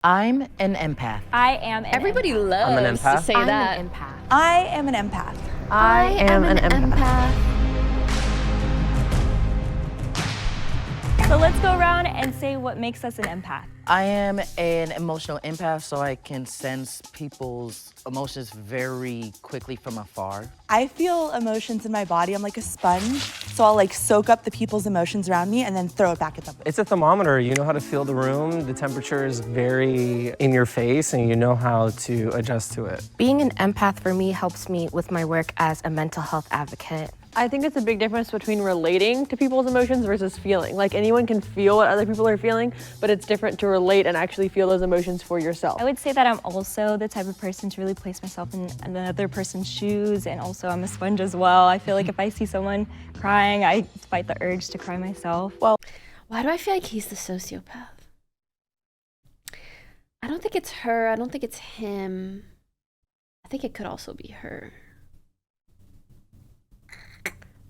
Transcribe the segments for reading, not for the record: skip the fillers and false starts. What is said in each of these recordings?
I'm an empath. I am an Everybody empath. loves I'm an empath. to say I'm that. an empath. I am an empath. I am an empath. So let's go around and say what makes us an empath. I am an emotional empath, so I can sense people's emotions very quickly from afar. I feel emotions in my body. I'm like a sponge, so I'll like soak up the people's emotions around me and then throw it back at them. It's a thermometer. You know how to feel the room. The temperature is very in your face, and you know how to adjust to it. Being an empath for me helps me with my work as a mental health advocate. I think it's a big difference between relating to people's emotions versus feeling. Like anyone can feel what other people are feeling, but it's different to relate and actually feel those emotions for yourself. I would say that I'm also the type of person to really place myself in another person's shoes, and also I'm a sponge as well. I feel like if I see someone crying, I fight the urge to cry myself. Well, Why do I feel like he's the sociopath? I don't think it's her. I don't think it's him. I think it could also be her.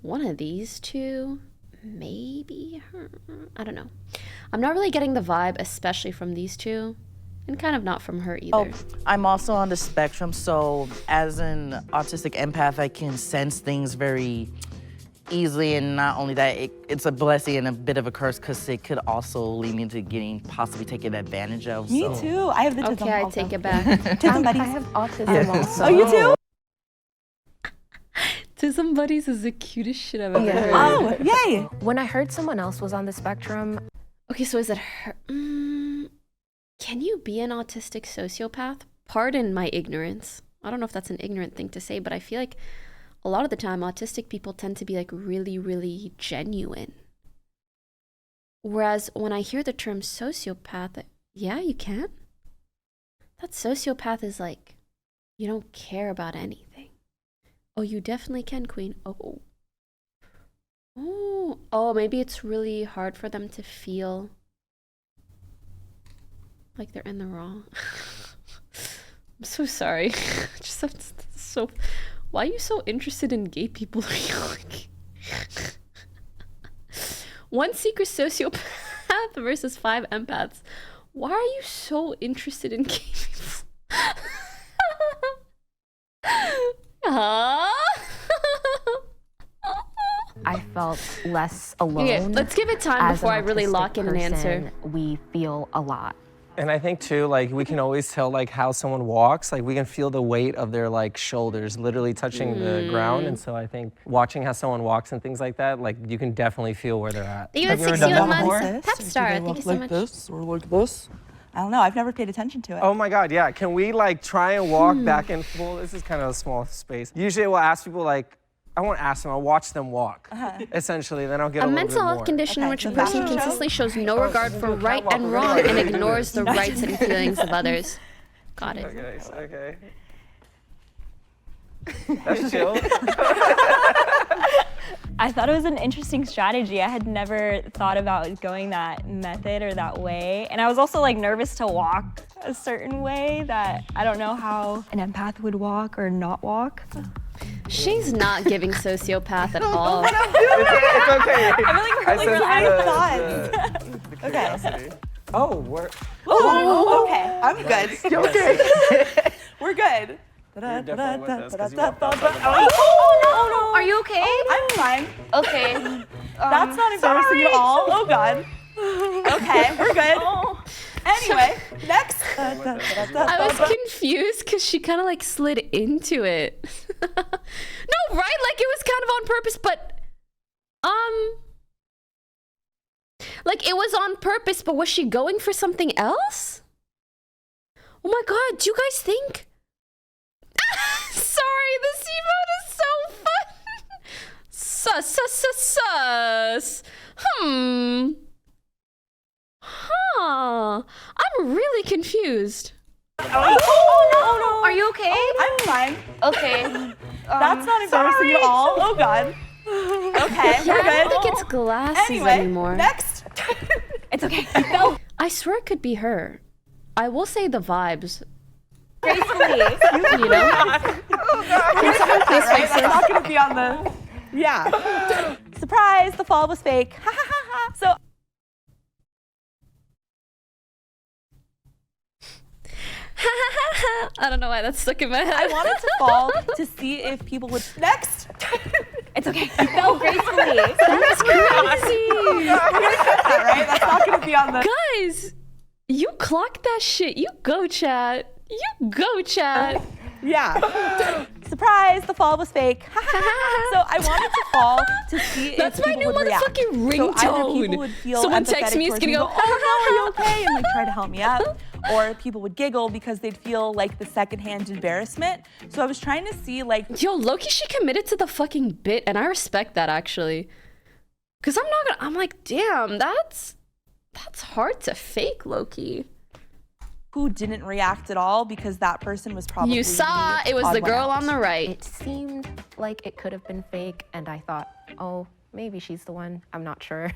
One of these two, maybe her. I don't know. I'm not really getting the vibe, especially from these two, and kind of not from her either. Oh, I'm also on the spectrum, so as an autistic empath, I can sense things very easily, and not only that, it's a blessing and a bit of a curse because it could also lead me into getting possibly taken advantage of. Me too. I have the tism Okay, I also. take it back. Tism buddies. I have autism also. Oh, you too? Tism buddies is the cutest shit I've ever heard. Oh, yay. When I heard someone else was on the spectrum, Okay, so is it her? Can you be an autistic sociopath? Pardon my ignorance. I don't know if that's an ignorant thing to say, but I feel like a lot of the time autistic people tend to be like really, really genuine. Whereas when I hear the term sociopath, yeah, you can. That sociopath is like, you don't care about anything. Oh, you definitely can, Queen. Oh. Oh, maybe it's really hard for them to feel like they're in the wrong. I'm so sorry. Why are you so interested in gay people? One secret sociopath versus 5 empaths. Why are you so interested in gay people? I felt less alone. Okay, let's give it time As before I an really autistic lock in an answer. person, we feel a lot. And I think too, like we can always tell like how someone walks. Like we can feel the weight of their like shoulders literally touching the ground. And so I think watching how someone walks and things like that, like you can definitely feel where they're at. You had Have you ever 61 done that months. before? Pep star. Thank you so much. this or like this? I don't know. I've never paid attention to it. Oh my God, yeah. Can we like try and walk back and forth? This is kind of a small space. Usually we'll ask people like, I won't ask them, I'll watch them walk. Essentially, then I'll get a A little mental bit health more. condition in Okay, which a so person fashion show? consistently shows no regard for right and wrong and ignores the rights and feelings of others. Got it. Okay. That's chill. I thought it was an interesting strategy. I had never thought about going that method or that way. And I was also like nervous to walk a certain way that I don't know how an empath would walk or not walk. She's not giving sociopath at all. It's okay. I'm like really thoughts. Okay. Oh, we're. Oh, okay. I'm good. Okay. We're good. You're definitely with us 'cause you walked outside the Oh, no. Are you okay? I'm fine. Okay. That's not embarrassing at all. Oh, God. Okay, we're good. Anyway, next. I was confused because she kind of like slid into it. No, right? Like it was kind of on purpose, but like it was on purpose, but was she going for something else? Oh my God, do you guys think? Sorry, this emote is so fun. Sus. I'm really confused. Oh, no. Are you okay? I'm fine. Okay. That's not embarrassing at all. Oh, God. Okay, Yeah, we're I don't good. think it's glasses Anyway, anymore. next. It's okay. No. I swear it could be her. I will say the vibes. Gracefully. You know? Can someone please Right? fix That's this? not going to be on the... Yeah. Surprise, the fall was fake. Ha ha ha ha. So I don't know why that's stuck in my head. I wanted to fall to see if people would. Next! It's okay. You fell gracefully. That's crazy. All right, that's not gonna be on the. Guys, you clocked that shit. You go, chat. You go, chat. Yeah. Surprise, the fall was fake. So I wanted to fall to see That's if my people new would react. motherfucking So either ringtone. people would feel Someone empathetic text me, it's towards gonna me, go, oh no, are you okay? And like try to help me up. Or people would giggle because they'd feel like the secondhand embarrassment. So I was trying to see like, Yo, Loki, she committed to the fucking bit, and I respect that actually. Cause I'm like, damn, that's hard to fake, Loki. who didn't react at all because that person was probably You saw, the it was odd the one girl out. on the right. It seemed like it could have been fake, and I thought, oh, maybe she's the one. I'm not sure.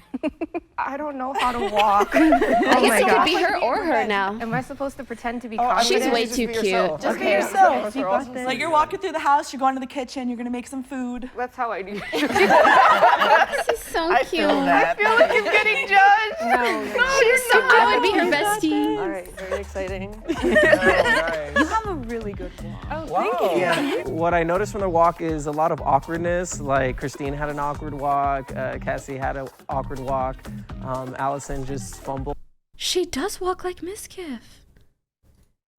I don't know how to walk. I guess it could be her or her now. Am I supposed to pretend to be She's confident? way too cute. Just be yourself. Like you're walking through the house, you're going to the kitchen, you're gonna make some food. That's how I do. This is so cute. I feel like I'm getting judged. No. She's so cute. I would be her bestie. All right, very exciting. You have a really good walk. Oh, thank you. Yeah. What I noticed from the walk is a lot of awkwardness. Like Christine had an awkward walk, Cassie had an awkward walk, Allison just fumbled. She does walk like Miskiff.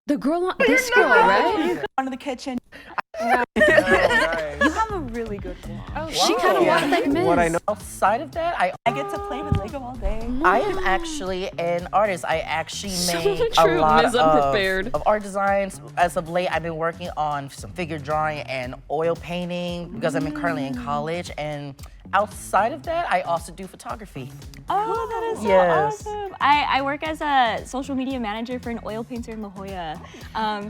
The girl on this girl, right? Going to the kitchen. Nice. You have a really good walk. Oh, She kind of walked like Miss. What I know. Outside of that, I get to play with Lego all day. I am actually an artist. I actually So make true, a lot Ms. Unprepared. of art designs. As of late, I've been working on some figure drawing and oil painting because I'm currently in college. And outside of that, I also do photography. Oh, that is so Yes. awesome. I work as a social media manager for an oil painter in La Jolla.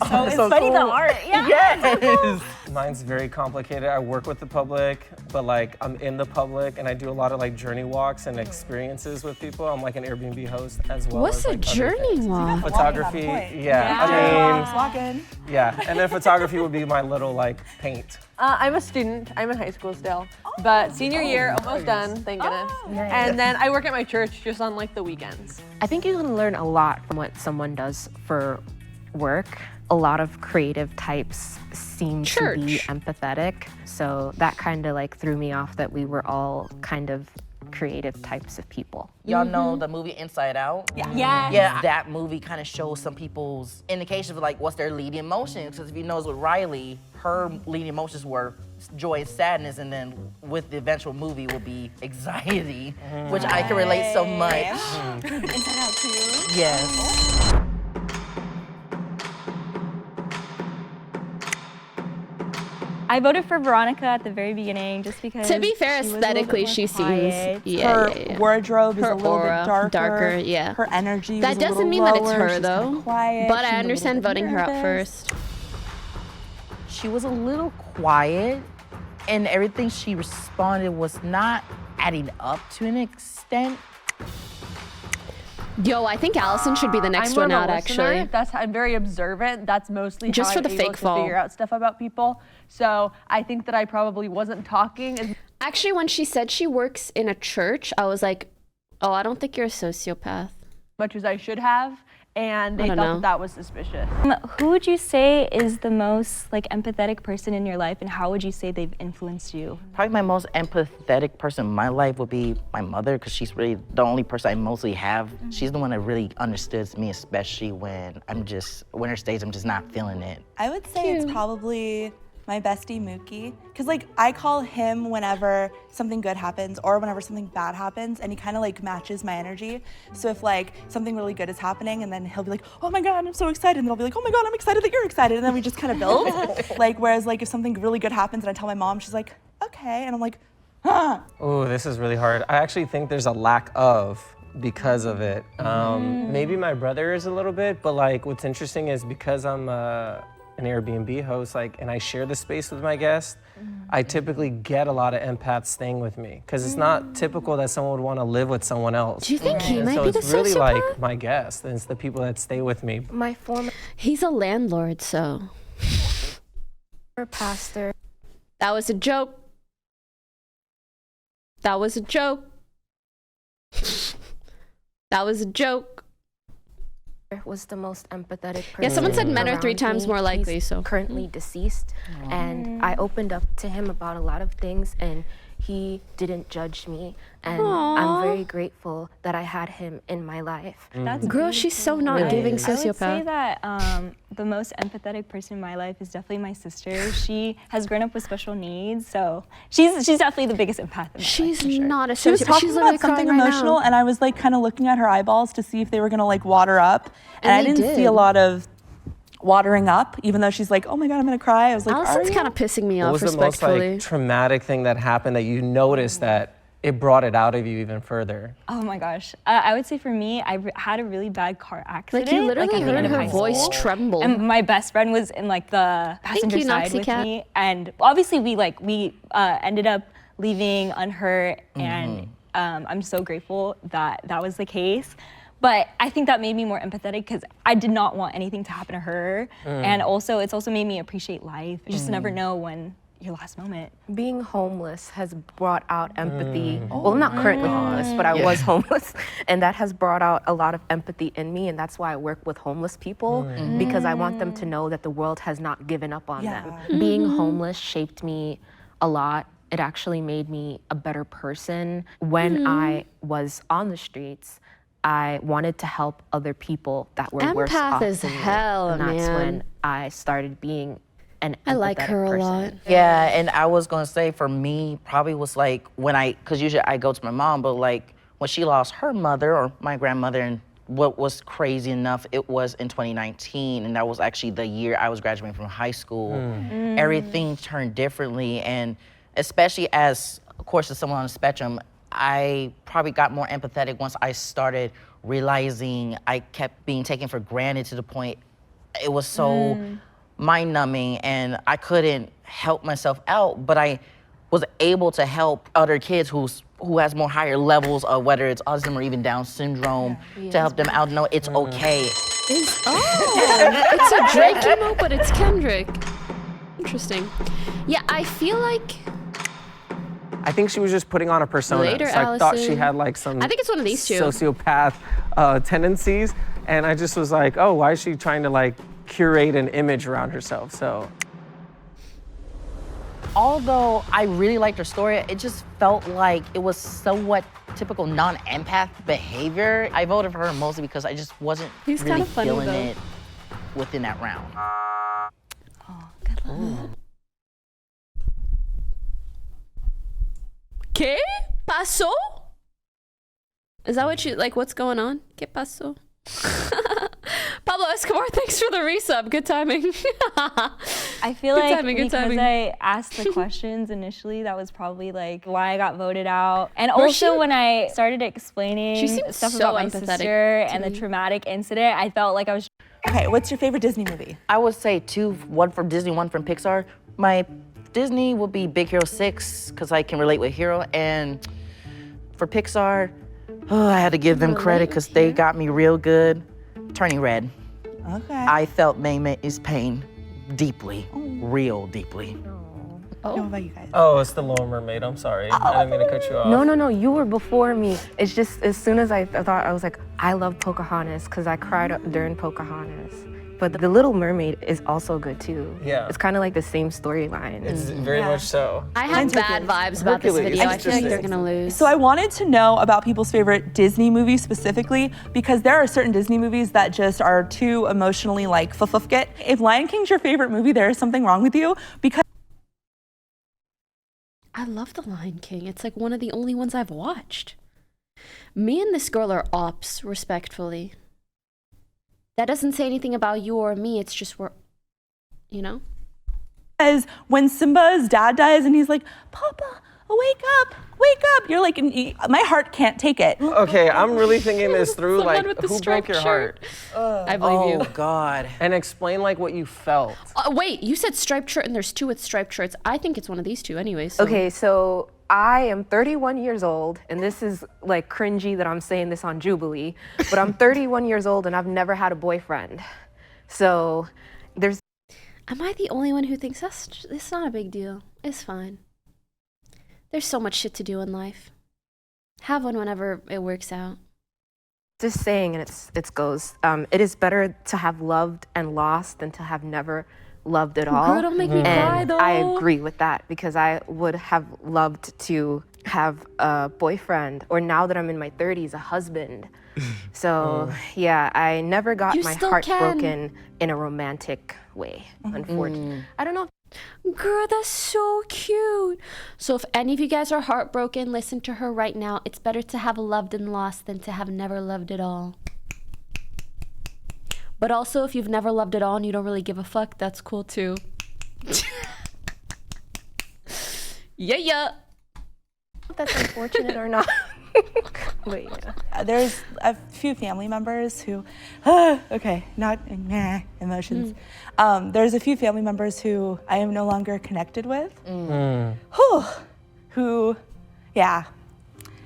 So it's so funny the cool. art. Yeah. Yes. Mine's very complicated. I work with the public, but like I'm in the public and I do a lot of like journey walks and experiences with people. I'm like an Airbnb host as well. What's as, a like, other journey things. walk? Photography, point. yeah. Walk in. Yeah, and then photography would be my little like paint. I'm a student. I'm in high school still, but senior year, almost done, thank goodness. And then I work at my church just on like the weekends. I think you can learn a lot from what someone does for work. A lot of creative types seem to be Church. empathetic, so that kind of like threw me off that we were all kind of creative types of people. Y'all know the movie Inside Out? Yeah. Yeah, that movie kind of shows some people's indications of like what's their leading emotions. Because if you notice with Riley, her leading emotions were joy and sadness, and then with the eventual movie will be anxiety, which I can relate so much. Inside Out too. Yes. I voted for Veronica at the very beginning just because. To be fair, she was a little bit aesthetically, more she seems. quiet. Yeah. Wardrobe is Her a little aura, bit darker. yeah. Her energy That was a doesn't little mean that it's lower, her she's though. kinda quiet, But she's a I little understand bit voting her out nervous. first. She was a little quiet, and everything she responded was not adding up to an extent. Yo, I think Allison should be the next I'm more one of a out, listener. actually. I'm very observant. That's mostly Just how for I'm the able fake to fall. figure out stuff about people. So I think that I probably wasn't talking as Actually, when she said she works in a church, I was like, oh, I don't think you're a sociopath. much as I should have, and they don't thought know. that was suspicious. Who would you say is the most like empathetic person in your life, and how would you say they've influenced you? Probably my most empathetic person in my life would be my mother, because she's really the only person I mostly have. She's the one that really understood me, especially when winter stage, I'm just not feeling it. I would say it's probably my bestie Mookie, because like I call him whenever something good happens or whenever something bad happens, and he kind of like matches my energy. So if like something really good is happening, and then he'll be like, oh my God, I'm so excited, and I'll be like, oh my God, I'm excited that you're excited, and then we just kind of build. Like whereas like if something really good happens and I tell my mom, she's like, okay, and I'm like, huh. Oh, this is really hard. I actually think there's a lack of because of it. Maybe my brother is a little bit, but like what's interesting is because I'm an Airbnb host, like, and I share the space with my guests, I typically get a lot of empaths staying with me because it's not typical that someone would want to live with someone else. Do you think he And might so be the it's really sociopath? like my guests, and it's the people that stay with me. My former He's a landlord, so. pastor, That was a joke. That was a joke. That was a joke. was the most empathetic person. Yeah, someone said men are 3 around times me. more likely, He's so. currently deceased, and I opened up to him about a lot of things, and he didn't judge me, and I'm very grateful that I had him in my life. That's Girl, she's so not Really giving is. I would say sociopath. that the most empathetic person in my life is definitely my sister. She has grown up with special needs, so she's definitely the biggest empath in my She's life, for sure. not a She was sociopath. talking She's literally about something crying right emotional, now. and I was like kind of looking at her eyeballs to see if they were gonna like water up, and I they didn't see did. a lot of watering up, even though she's like, oh my God, I'm gonna cry. I was like, Allison's are kind you? of pissing me What off, was the most respectfully. like traumatic thing that happened that you noticed that it brought it out of you even further? Oh my gosh. I would say for me, I had a really bad car accident. Like, you literally at the heard end of her high voice school. tremble. And my best friend was in like the passenger you, side Noxy with Cat. me. And obviously we ended up leaving unhurt, and I'm so grateful that that was the case. But I think that made me more empathetic because I did not want anything to happen to her. And also, it's also made me appreciate life. You just never know when your last moment. Being homeless has brought out empathy. Well, I'm not currently homeless, but I was homeless. And that has brought out a lot of empathy in me. And that's why I work with homeless people, because I want them to know that the world has not given up on them. Being homeless shaped me a lot. It actually made me a better person. When I was on the streets, I wanted to help other people that were worse Empath off as than me. hell, And that's man. when I started being an I like empathetic her a person. lot. Yeah, and I was gonna say for me, probably was like when cause usually I go to my mom, but like when she lost her mother or my grandmother, and what was crazy enough, it was in 2019, and that was actually the year I was graduating from high school. Everything turned differently, and especially as, of course, as someone on the spectrum, I probably got more empathetic once I started realizing I kept being taken for granted to the point it was so mind-numbing, and I couldn't help myself out, but I was able to help other kids who has more higher levels of whether it's autism or even Down syndrome, to help them out know it's okay. It's a Drake emo, but it's Kendrick. Interesting. Yeah, I feel like I think she was just putting on a persona. Later, So I thought she Allison. had like some I think it's one of these two. sociopath tendencies, and I just was like, oh, why is she trying to like curate an image around herself? So Although I really liked her story, it just felt like it was somewhat typical non-empath behavior. I voted for her mostly because I just wasn't He's really kinda funny, feeling though. it within that round. ¿Qué pasó? Is that what you like? What's going on? ¿Qué pasó? Pablo Escobar, thanks for the resub. Good timing. I feel Good like timing, good because timing. I asked the questions initially, that was probably like why I got voted out. And Where also she- when I started explaining She seemed stuff so about my empathetic sister to and the me. traumatic incident, I felt like I was Okay, what's your favorite Disney movie? I would say two, one from Disney, one from Pixar. My Disney would be Big Hero 6, because I can relate with Hero. And for Pixar, I had to give them credit because they got me real good. Turning Red. Okay. I felt May's pain deeply, real deeply. What about you guys? oh, it's the Little Mermaid. I'm sorry. I didn't mean to cut you off. No, you were before me. It's just as soon as I thought, I was like, I love Pocahontas because I cried during Pocahontas. But The Little Mermaid is also good too. Yeah. It's kind of like the same storyline. It's very much so. I have bad vibes about this Hercules. video. I It's feel like just- they're gonna lose. So I wanted to know about people's favorite Disney movies specifically, because there are certain Disney movies that just are too emotionally like fufufkit. If Lion King's your favorite movie, there is something wrong with you, because I love The Lion King. It's like one of the only ones I've watched. Me and this girl are ops, respectfully. That doesn't say anything about you or me. It's just we're, you know? when Simba's dad dies and he's like, Papa, wake up, you're like, my heart can't take it. Okay, I'm really thinking this through. Someone Like, with the who broke striped your shirt. heart? I believe Oh, you. God. And explain like what you felt. Wait, you said striped shirt and there's two with striped shirts. I think it's one of these two anyway. So. Okay, so I am 31 years old, and this is like cringy that I'm saying this on Jubilee, but I'm 31 years old and I've never had a boyfriend. So there's Am I the only one who thinks it's not a big deal? It's fine. There's so much shit to do in life. Have one whenever it works out. this saying, and it goes, it is better to have loved and lost than to have never loved at all. Girl, don't make me cry, And though. I agree with that because I would have loved to have a boyfriend, or now that I'm in my 30s, a husband. So yeah, I never got You my still heart can. broken in a romantic way, unfortunately. I don't know. Girl, that's so cute. So if any of you guys are heartbroken, listen to her right now. It's better to have loved and lost than to have never loved at all. But also, if you've never loved at all and you don't really give a fuck, that's cool too. Yeah. If that's unfortunate or not. Wait. There's a few family members who, okay, not emotions. There's a few family members who I am no longer connected with. Who, yeah.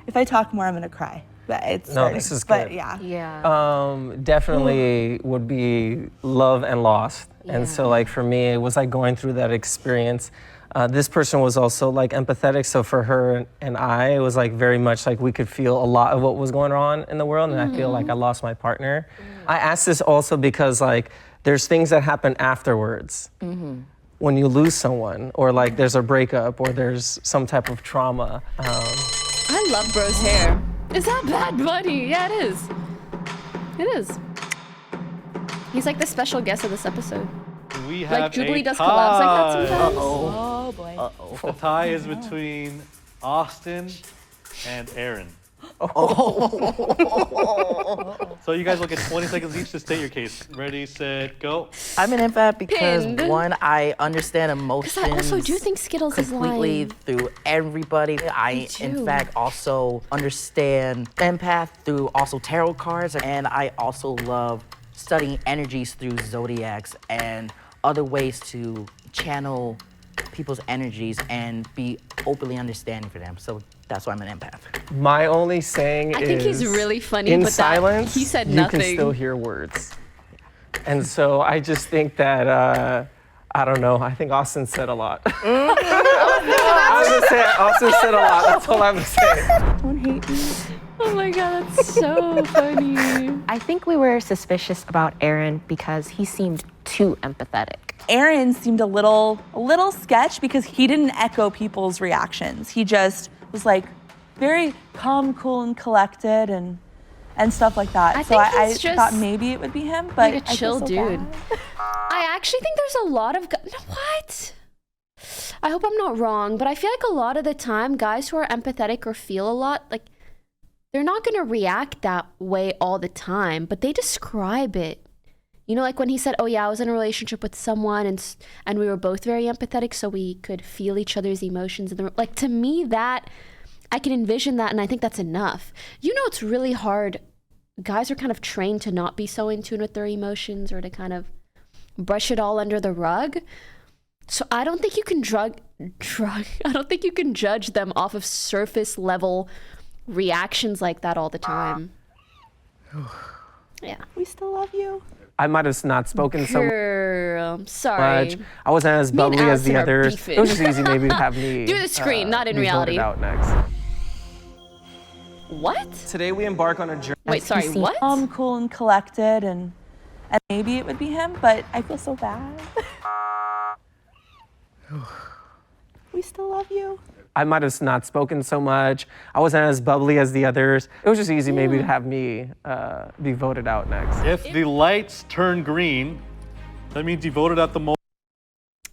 If I talk more, I'm gonna cry. But it's No, starting. this is But good. yeah. Yeah. Definitely would be love and lost. And so like for me, it was like going through that experience. This person was also like empathetic, so for her and I, it was like very much like we could feel a lot of what was going on in the world, and I feel like I lost my partner. I asked this also because like there's things that happen afterwards when you lose someone, or like there's a breakup, or there's some type of trauma. I love bro's hair. Is that Bad Bunny? Yeah, it is. It is. He's like the special guest of this episode. We have Like Jubilee a does collabs like that sometimes. Oh boy. The tie is between Austin and Aaron. So you guys will get 20 seconds each to state your case. Ready, set, go. I'm an empath because Pinned. one, I understand Because emotions. I also do think Skittles is completely lying. through everybody. I, in too. fact, also understand empath through also tarot cards, and I also love studying energies through zodiacs and other ways to channel people's energies and be openly understanding for them. So that's why I'm an empath. My only saying I is think he's really funny, in but that- silence, he said you nothing. can still hear words. And so I just think that, I don't know, I think Austin said a lot. I was gonna say, Austin said a lot, that's all I'm saying. Don't hate me. Oh my god, that's so funny. I think we were suspicious about Aaron because he seemed too empathetic. Aaron seemed a little sketch because he didn't echo people's reactions. He just was like very calm, cool, and collected and stuff like that. I So think I he's just thought maybe it would be him, but like a I feel chill so dude. bad. I actually think there's a lot of what? I hope I'm not wrong, but I feel like a lot of the time, guys who are empathetic or feel a lot, like they're not gonna react that way all the time, but they describe it. You know, like when he said, "Oh yeah, I was in a relationship with someone, and we were both very empathetic, so we could feel each other's emotions." And like to me, that I can envision that, and I think that's enough. You know, it's really hard. Guys are kind of trained to not be so in tune with their emotions or to kind of brush it all under the rug. So I don't think you can I don't think you can judge them off of surface level reactions like that all the time. Yeah. We still love you. I might have not spoken so Girl, sorry. much. I wasn't as Me and bubbly as the Allison are others. beefing. It was just easy maybe to have me Through the screen, not in be voted reality. out next. What? Today we embark on a journey. Wait, sorry, He seemed what? calm, cool, and collected, and maybe it would be him, but I feel so bad. We still love you. I might have not spoken so much. I wasn't as bubbly as the others. It was just easy maybe to have me be voted out next. If the lights turn green, that means you voted out the mole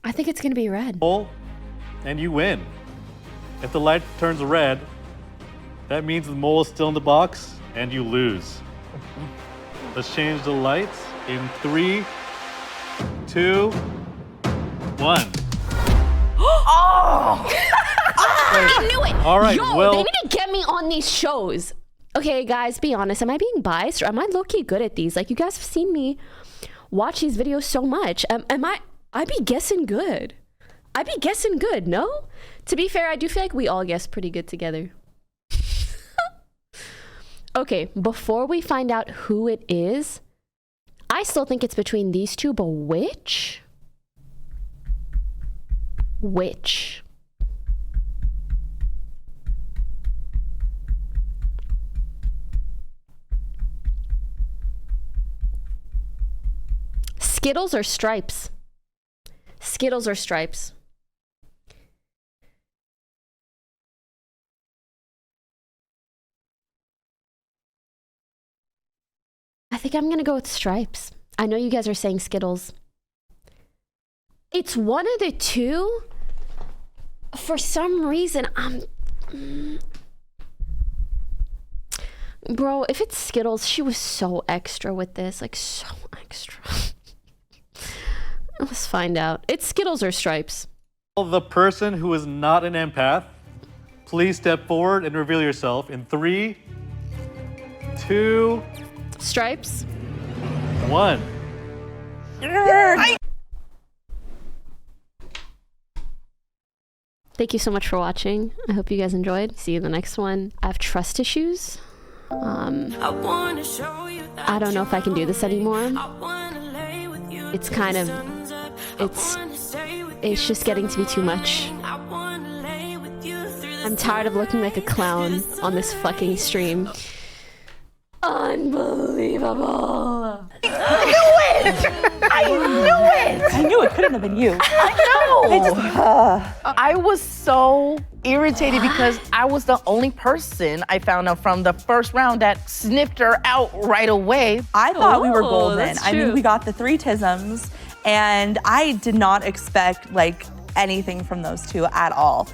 I think it's gonna be red. and you win. If the light turns red, that means the mole is still in the box and you lose. Let's change the lights in 3, 2, 1. I knew it! All right, Yo, well- they need to get me on these shows. Okay, guys, be honest. Am I being biased or am I low-key good at these? Like, you guys have seen me watch these videos so much. I be guessing good. I be guessing good, no? To be fair, I do feel like we all guess pretty good together. Okay, before we find out who it is, I still think it's between these two, but which? Which? Skittles or stripes? Skittles or stripes? I think I'm gonna go with stripes. I know you guys are saying Skittles. It's one of the two. For some reason, bro, if it's Skittles, she was so extra with this, like so extra. Let's find out. It's Skittles or stripes. The person who is not an empath, please step forward and reveal yourself in 3, 2, Stripes. 1. Thank you so much for watching. I hope you guys enjoyed. See you in the next one. I have trust issues. I don't know if I can do this anymore. It's kind of, it's just getting to be too much. I'm tired of looking like a clown on this fucking stream. Unbelievable. I knew it couldn't have been you. I was so irritated because I was the only person I found out from the first round that sniffed her out right away. I thought we were golden. that's I mean, true. we got the 3 tisms, and I did not expect like anything from those 2 at all.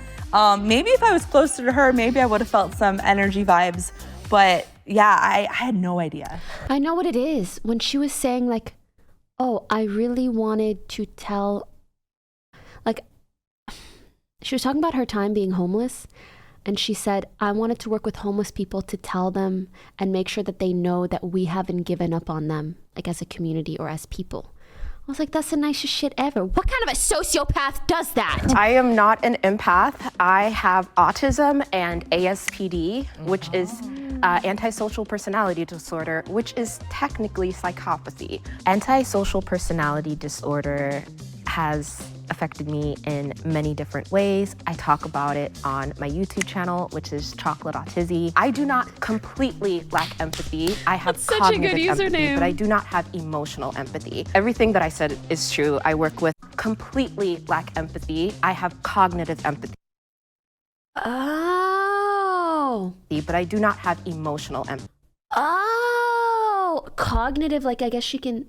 Maybe if I was closer to her, maybe I would have felt some energy vibes, but yeah, I had no idea. I know what it is. When she was saying like, oh, I really wanted to tell, like, she was talking about her time being homeless. And she said, I wanted to work with homeless people to tell them and make sure that they know that we haven't given up on them, like as a community or as people. I was like, that's the nicest shit ever. What kind of a sociopath does that? I am not an empath. I have autism and ASPD, which is antisocial personality disorder, which is technically psychopathy. Antisocial personality disorder has affected me in many different ways. I talk about it on my YouTube channel, which is Chocolate Autism. I do not completely lack empathy. I have That's such a cognitive good empathy, username. but I do not have emotional empathy. Everything that I said is true. I work with completely lack empathy. I have cognitive empathy, Oh. but I do not have emotional empathy. Oh. Cognitive, like I guess she can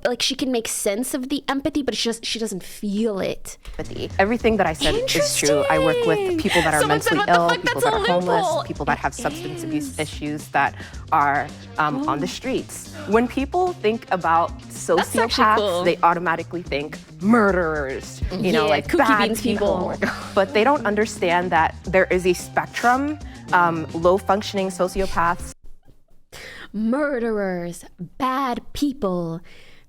like she can make sense of the empathy, but she doesn't feel it. Everything that I said is true. I work with people that are Someone said, mentally "What the ill, fuck? people That's that a are homeless, loophole." people that have substance abuse issues that are on the streets. When people think about actually sociopaths, cool. they automatically think murderers, you know, Yeah, like kooky bad beans people. But they don't understand that there is a spectrum. Low functioning sociopaths, Murderers, bad people,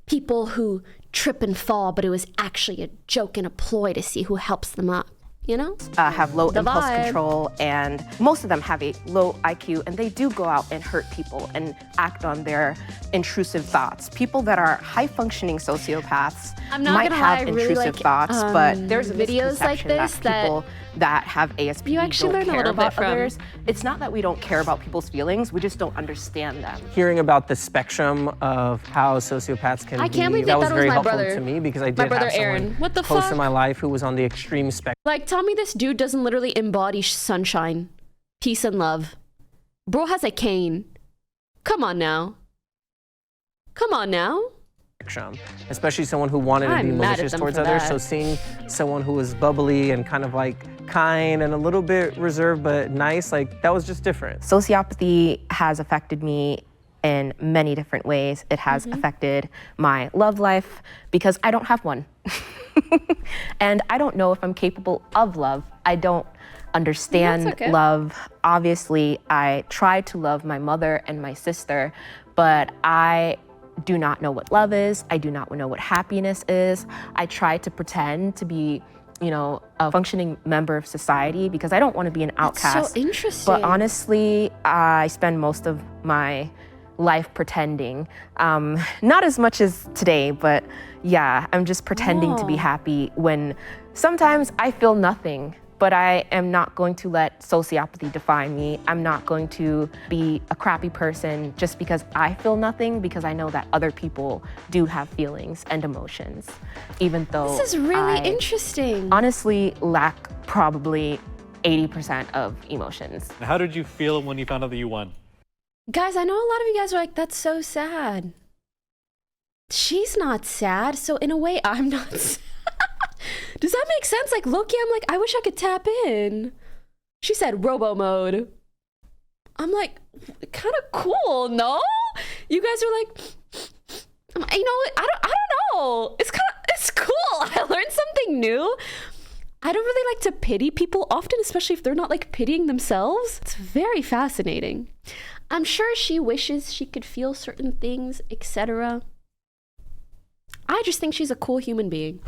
people who trip and fall, but it was actually a joke and a ploy to see who helps them up, you know? have low The impulse vibe. control, and most of them have a low IQ, and they do go out and hurt people and act on their intrusive thoughts. People that are high-functioning sociopaths I'm not might gonna lie, have I really intrusive like, thoughts, but there's a videos like misconception this that that people that have ASPD you actually don't learn a care little bit about from. others. It's not that we don't care about people's feelings, we just don't understand them. Hearing about the spectrum of how sociopaths can I can't be, believe that they was thought it was very my helpful brother. to me because I My did brother have someone Aaron. What the close fuck? in my life who was on the extreme spectrum. Like, tell me this dude doesn't literally embody sunshine, peace, and love. Bro has a cane. Come on now. Come on now. Especially someone who wanted to I'm be mad at malicious them towards for others. that. So seeing someone who was bubbly and kind of like kind and a little bit reserved but nice, like that was just different. Sociopathy has affected me in many different ways. It has affected my love life because I don't have one. And I don't know if I'm capable of love. I don't understand That's okay. love. Obviously, I tried to love my mother and my sister, but I do not know what love is. I do not know what happiness is. I try to pretend to be, you know, a functioning member of society because I don't want to be an outcast. So interesting. But honestly, I spend most of my life pretending. Not as much as today, but yeah, I'm just pretending to be happy when sometimes I feel nothing. but I am not going to let sociopathy define me. I'm not going to be a crappy person just because I feel nothing, because I know that other people do have feelings and emotions, even though This is really I interesting. honestly lack probably 80% of emotions. How did you feel when you found out that you won? Guys, I know a lot of you guys are like, that's so sad. She's not sad, so in a way, I'm not sad. Does that make sense? Like, low-key, I'm like, I wish I could tap in. She said robo mode. I'm like, kind of cool, no? You guys are like, you know, I don't know. It's cool. I learned something new. I don't really like to pity people often, especially if they're not like pitying themselves. It's very fascinating. I'm sure she wishes she could feel certain things, etc. I just think she's a cool human being.